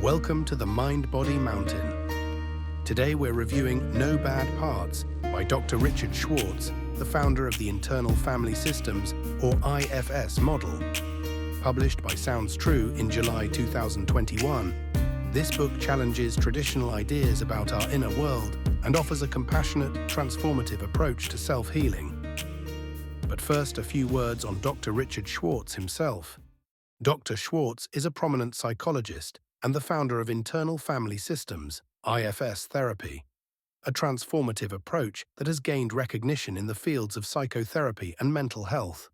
Welcome to the Mind-Body Mountain. Today we're reviewing No Bad Parts by Dr. Richard Schwartz, the founder of the Internal Family Systems, or IFS model. Published by Sounds True in July 2021, this book challenges traditional ideas about our inner world and offers a compassionate, transformative approach to self-healing. But first, a few words on Dr. Richard Schwartz himself. Dr. Schwartz is a prominent psychologist and the founder of Internal Family Systems, IFS therapy, a transformative approach that has gained recognition in the fields of psychotherapy and mental health.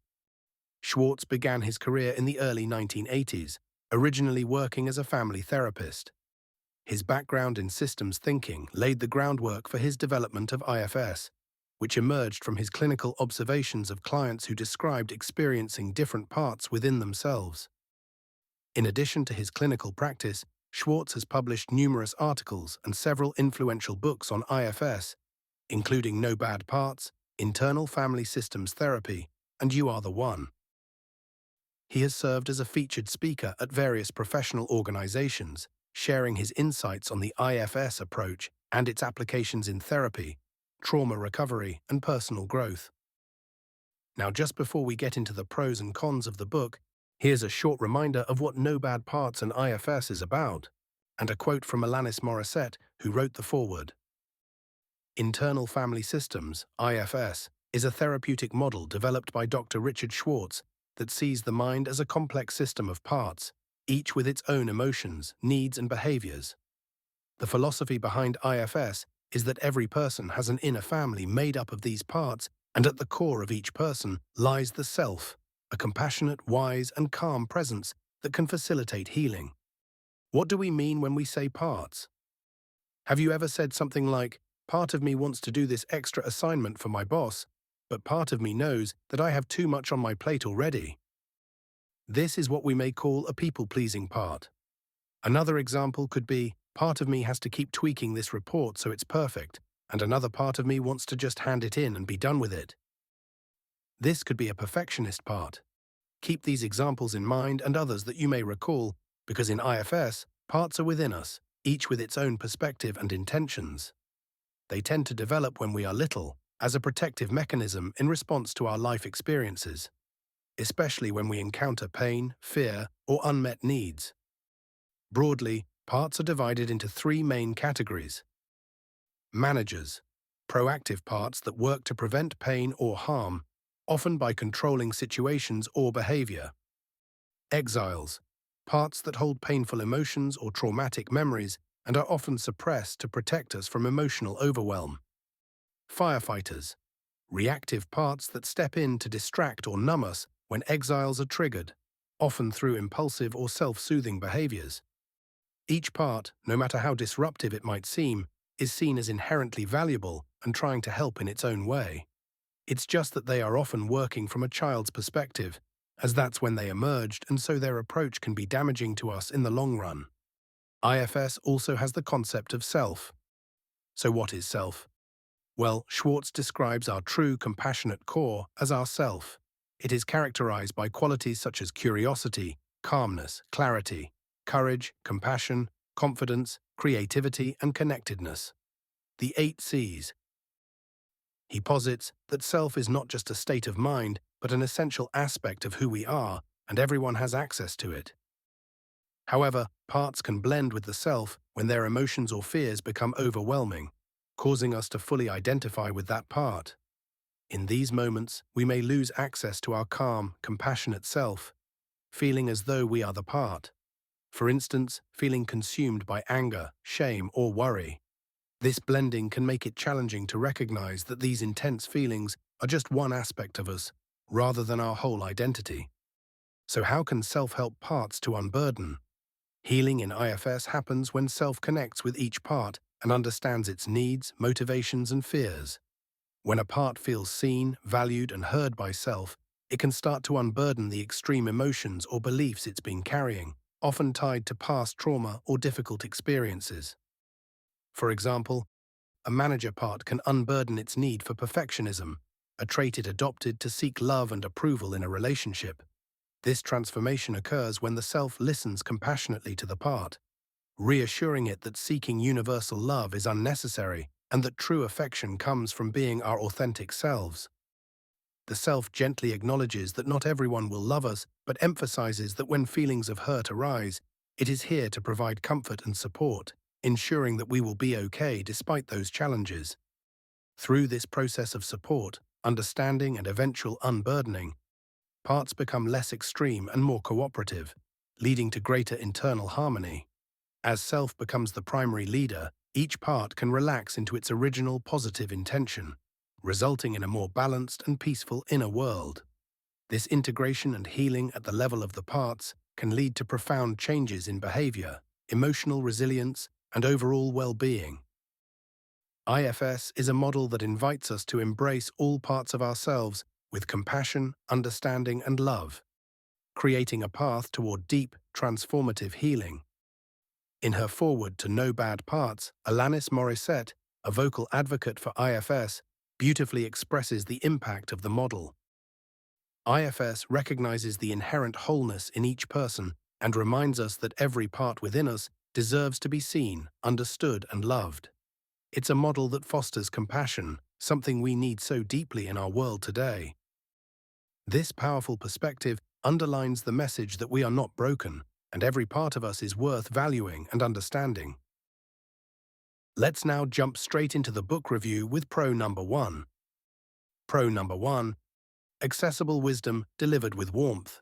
Schwartz began his career in the early 1980s, originally working as a family therapist. His background in systems thinking laid the groundwork for his development of IFS, which emerged from his clinical observations of clients who described experiencing different parts within themselves. In addition to his clinical practice, Schwartz has published numerous articles and several influential books on IFS, including No Bad Parts, Internal Family Systems Therapy, and You Are the One. He has served as a featured speaker at various professional organizations, sharing his insights on the IFS approach and its applications in therapy, trauma recovery, and personal growth. Now, just before we get into the pros and cons of the book, here's a short reminder of what No Bad Parts and IFS is about, and a quote from Alanis Morissette, who wrote the foreword. Internal Family Systems, IFS, is a therapeutic model developed by Dr. Richard Schwartz that sees the mind as a complex system of parts, each with its own emotions, needs, and behaviors. The philosophy behind IFS is that every person has an inner family made up of these parts, and at the core of each person lies the self, a compassionate, wise, and calm presence that can facilitate healing. What do we mean when we say parts? Have you ever said something like, "Part of me wants to do this extra assignment for my boss, but part of me knows that I have too much on my plate already"? This is what we may call a people-pleasing part. Another example could be, part of me has to keep tweaking this report so it's perfect, and another part of me wants to just hand it in and be done with it. This could be a perfectionist part. Keep these examples in mind and others that you may recall, because in IFS, parts are within us, each with its own perspective and intentions. They tend to develop when we are little, as a protective mechanism in response to our life experiences, especially when we encounter pain, fear, or unmet needs. Broadly, parts are divided into three main categories. Managers, proactive parts that work to prevent pain or harm, often by controlling situations or behavior. Exiles, parts that hold painful emotions or traumatic memories and are often suppressed to protect us from emotional overwhelm. Firefighters, reactive parts that step in to distract or numb us when exiles are triggered, often through impulsive or self-soothing behaviors. Each part, no matter how disruptive it might seem, is seen as inherently valuable and trying to help in its own way. It's just that they are often working from a child's perspective, as that's when they emerged, and so their approach can be damaging to us in the long run. IFS also has the concept of self. So what is self? Well, Schwartz describes our true compassionate core as our self. It is characterized by qualities such as curiosity, calmness, clarity, courage, compassion, confidence, creativity, and connectedness. The 8 C's. He posits that self is not just a state of mind, but an essential aspect of who we are, and everyone has access to it. However, parts can blend with the self when their emotions or fears become overwhelming, causing us to fully identify with that part. In these moments, we may lose access to our calm, compassionate self, feeling as though we are the part. For instance, feeling consumed by anger, shame, or worry. This blending can make it challenging to recognize that these intense feelings are just one aspect of us, rather than our whole identity. So how can self help parts to unburden? Healing in IFS happens when self connects with each part and understands its needs, motivations, and fears. When a part feels seen, valued, and heard by self, it can start to unburden the extreme emotions or beliefs it's been carrying, often tied to past trauma or difficult experiences. For example, a manager part can unburden its need for perfectionism, a trait it adopted to seek love and approval in a relationship. This transformation occurs when the self listens compassionately to the part, reassuring it that seeking universal love is unnecessary and that true affection comes from being our authentic selves. The self gently acknowledges that not everyone will love us, but emphasizes that when feelings of hurt arise, it is here to provide comfort and support, ensuring that we will be okay despite those challenges. Through this process of support, understanding, and eventual unburdening, parts become less extreme and more cooperative, leading to greater internal harmony. As self becomes the primary leader, each part can relax into its original positive intention, resulting in a more balanced and peaceful inner world. This integration and healing at the level of the parts can lead to profound changes in behavior, emotional resilience, and overall well-being. IFS is a model that invites us to embrace all parts of ourselves with compassion, understanding, and love, creating a path toward deep, transformative healing. In her foreword to No Bad Parts, Alanis Morissette, a vocal advocate for IFS, beautifully expresses the impact of the model. IFS recognizes the inherent wholeness in each person and reminds us that every part within us deserves to be seen, understood, and loved. It's a model that fosters compassion, something we need so deeply in our world today. This powerful perspective underlines the message that we are not broken, and every part of us is worth valuing and understanding. Let's now jump straight into the book review with Pro number 1. Pro number 1. Accessible wisdom delivered with warmth.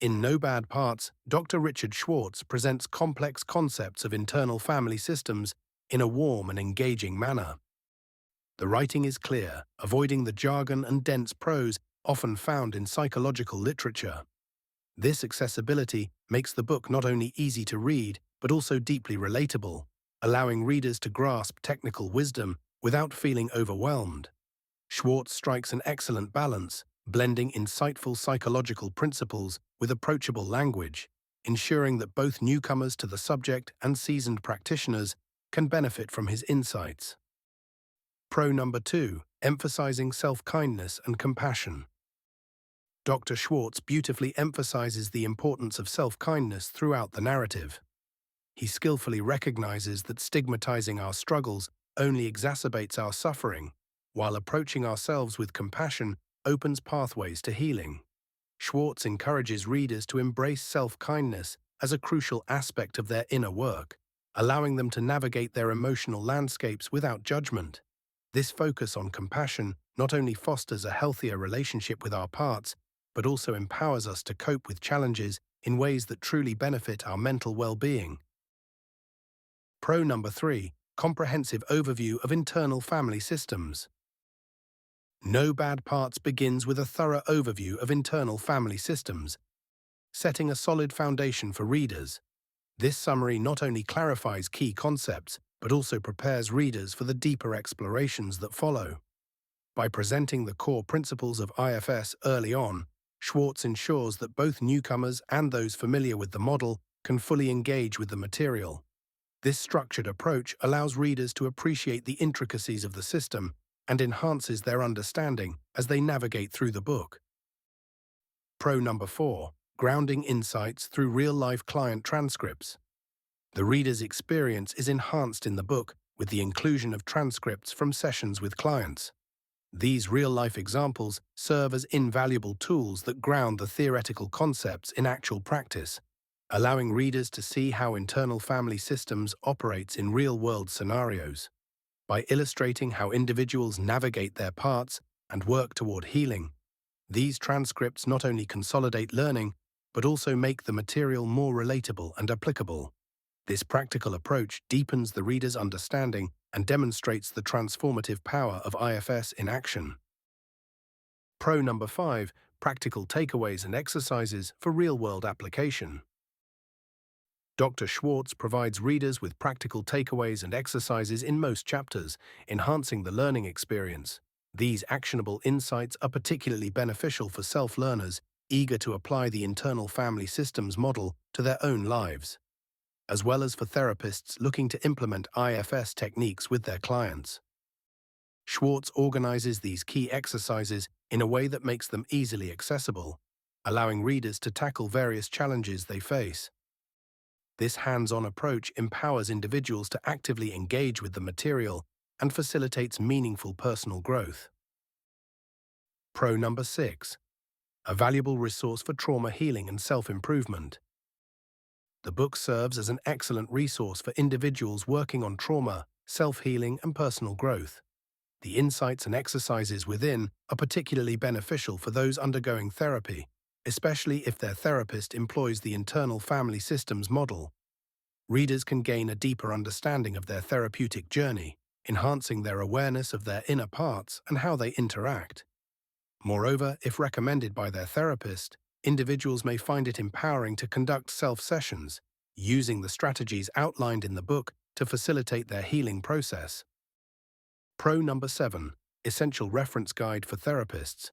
In No Bad Parts, Dr. Richard Schwartz presents complex concepts of internal family systems in a warm and engaging manner. The writing is clear, avoiding the jargon and dense prose often found in psychological literature. This accessibility makes the book not only easy to read, but also deeply relatable, allowing readers to grasp technical wisdom without feeling overwhelmed. Schwartz strikes an excellent balance, blending insightful psychological principles with approachable language, ensuring that both newcomers to the subject and seasoned practitioners can benefit from his insights. Pro number 2, emphasizing self-kindness and compassion. Dr. Schwartz beautifully emphasizes the importance of self-kindness throughout the narrative. He skillfully recognizes that stigmatizing our struggles only exacerbates our suffering, while approaching ourselves with compassion opens pathways to healing. Schwartz encourages readers to embrace self-kindness as a crucial aspect of their inner work, allowing them to navigate their emotional landscapes without judgment. This focus on compassion not only fosters a healthier relationship with our parts, but also empowers us to cope with challenges in ways that truly benefit our mental well-being. Pro number 3, comprehensive overview of internal family systems. No Bad Parts begins with a thorough overview of internal family systems, setting a solid foundation for readers. This summary not only clarifies key concepts, but also prepares readers for the deeper explorations that follow. By presenting the core principles of IFS early on, Schwartz ensures that both newcomers and those familiar with the model can fully engage with the material. This structured approach allows readers to appreciate the intricacies of the system and enhances their understanding as they navigate through the book. Pro number 4, grounding insights through real-life client transcripts. The reader's experience is enhanced in the book with the inclusion of transcripts from sessions with clients. These real-life examples serve as invaluable tools that ground the theoretical concepts in actual practice, allowing readers to see how internal family systems operates in real-world scenarios. By illustrating how individuals navigate their parts and work toward healing, these transcripts not only consolidate learning, but also make the material more relatable and applicable. This practical approach deepens the reader's understanding and demonstrates the transformative power of IFS in action. Pro number 5, practical takeaways and exercises for real-world application. Dr. Schwartz provides readers with practical takeaways and exercises in most chapters, enhancing the learning experience. These actionable insights are particularly beneficial for self-learners eager to apply the internal family systems model to their own lives, as well as for therapists looking to implement IFS techniques with their clients. Schwartz organizes these key exercises in a way that makes them easily accessible, allowing readers to tackle various challenges they face. This hands-on approach empowers individuals to actively engage with the material and facilitates meaningful personal growth. Pro number 6. A valuable resource for trauma healing and self-improvement. The book serves as an excellent resource for individuals working on trauma, self-healing, and personal growth. The insights and exercises within are particularly beneficial for those undergoing therapy, especially if their therapist employs the internal family systems model. Readers can gain a deeper understanding of their therapeutic journey, enhancing their awareness of their inner parts and how they interact. Moreover, if recommended by their therapist, individuals may find it empowering to conduct self-sessions, using the strategies outlined in the book to facilitate their healing process. Pro number 7. Essential reference guide for therapists.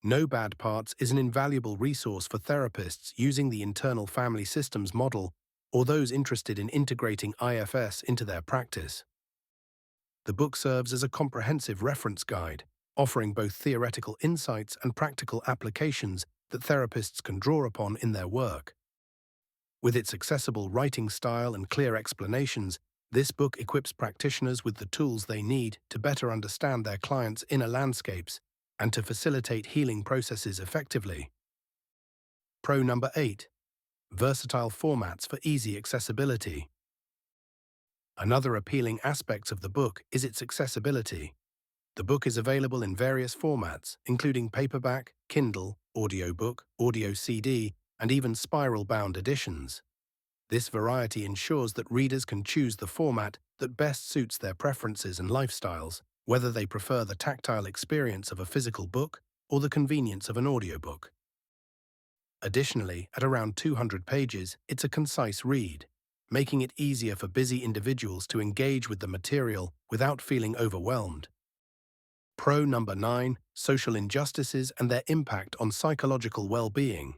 No Bad Parts is an invaluable resource for therapists using the internal family systems model or those interested in integrating IFS into their practice. The book serves as a comprehensive reference guide, offering both theoretical insights and practical applications that therapists can draw upon in their work. With its accessible writing style and clear explanations, this book equips practitioners with the tools they need to better understand their clients' inner landscapes and to facilitate healing processes effectively. Pro number 8. Versatile formats for easy accessibility. Another appealing aspect of the book is its accessibility. The book is available in various formats, including paperback, Kindle, audiobook, audio CD, and even spiral-bound editions. This variety ensures that readers can choose the format that best suits their preferences and lifestyles, whether they prefer the tactile experience of a physical book or the convenience of an audiobook. Additionally, at around 200 pages, it's a concise read, making it easier for busy individuals to engage with the material without feeling overwhelmed. Pro number 9. Social injustices and their impact on psychological well-being.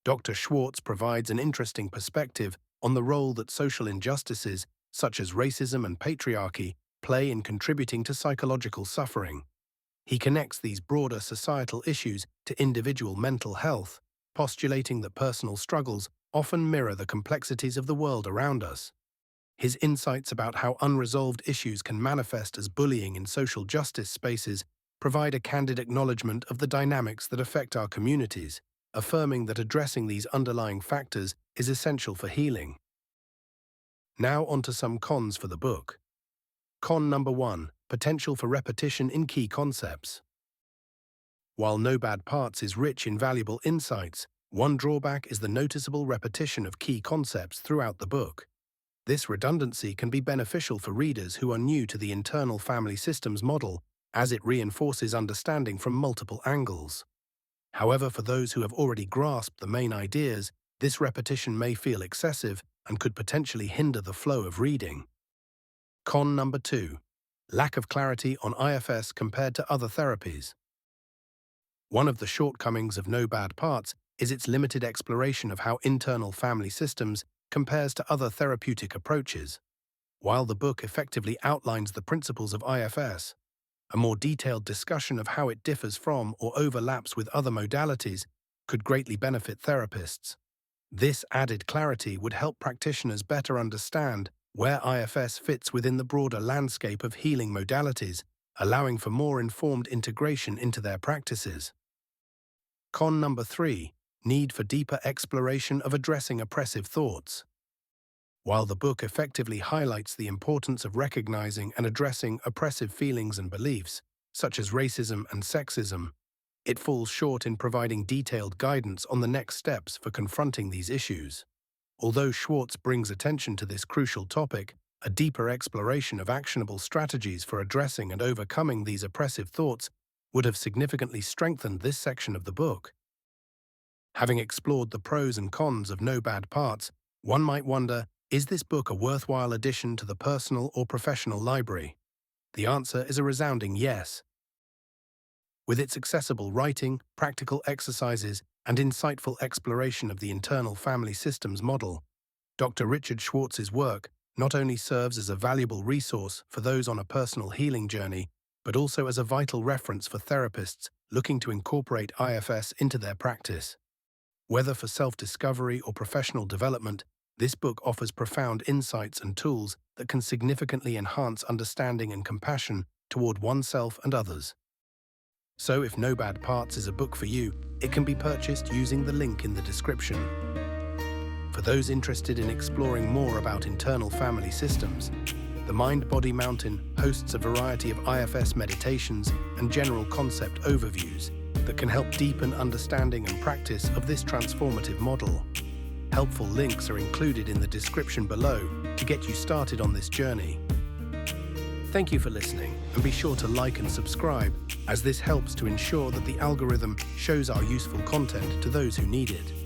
Dr. Schwartz provides an interesting perspective on the role that social injustices, such as racism and patriarchy, play in contributing to psychological suffering. He connects these broader societal issues to individual mental health, postulating that personal struggles often mirror the complexities of the world around us. His insights about how unresolved issues can manifest as bullying in social justice spaces provide a candid acknowledgement of the dynamics that affect our communities, affirming that addressing these underlying factors is essential for healing. Now onto some cons for the book. Con number 1. Potential for repetition in key concepts. While No Bad Parts is rich in valuable insights, one drawback is the noticeable repetition of key concepts throughout the book. This redundancy can be beneficial for readers who are new to the internal family systems model, as it reinforces understanding from multiple angles. However, for those who have already grasped the main ideas, this repetition may feel excessive and could potentially hinder the flow of reading. Con number 2. Lack of clarity on IFS compared to other therapies. One of the shortcomings of No Bad Parts is its limited exploration of how internal family systems compares to other therapeutic approaches. While the book effectively outlines the principles of IFS, a more detailed discussion of how it differs from or overlaps with other modalities could greatly benefit therapists. This added clarity would help practitioners better understand where IFS fits within the broader landscape of healing modalities, allowing for more informed integration into their practices. Con number 3. Need for deeper exploration of addressing oppressive thoughts. While the book effectively highlights the importance of recognizing and addressing oppressive feelings and beliefs, such as racism and sexism, it falls short in providing detailed guidance on the next steps for confronting these issues. Although Schwartz brings attention to this crucial topic, a deeper exploration of actionable strategies for addressing and overcoming these oppressive thoughts would have significantly strengthened this section of the book. Having explored the pros and cons of No Bad Parts, one might wonder, is this book a worthwhile addition to the personal or professional library? The answer is a resounding yes. With its accessible writing, practical exercises, and insightful exploration of the internal family systems model, Dr. Richard Schwartz's work not only serves as a valuable resource for those on a personal healing journey, but also as a vital reference for therapists looking to incorporate IFS into their practice. Whether for self-discovery or professional development, this book offers profound insights and tools that can significantly enhance understanding and compassion toward oneself and others. So if No Bad Parts is a book for you, it can be purchased using the link in the description. For those interested in exploring more about internal family systems, the Mind-Body Mountain hosts a variety of IFS meditations and general concept overviews that can help deepen understanding and practice of this transformative model. Helpful links are included in the description below to get you started on this journey. Thank you for listening, and be sure to like and subscribe, as this helps to ensure that the algorithm shows our useful content to those who need it.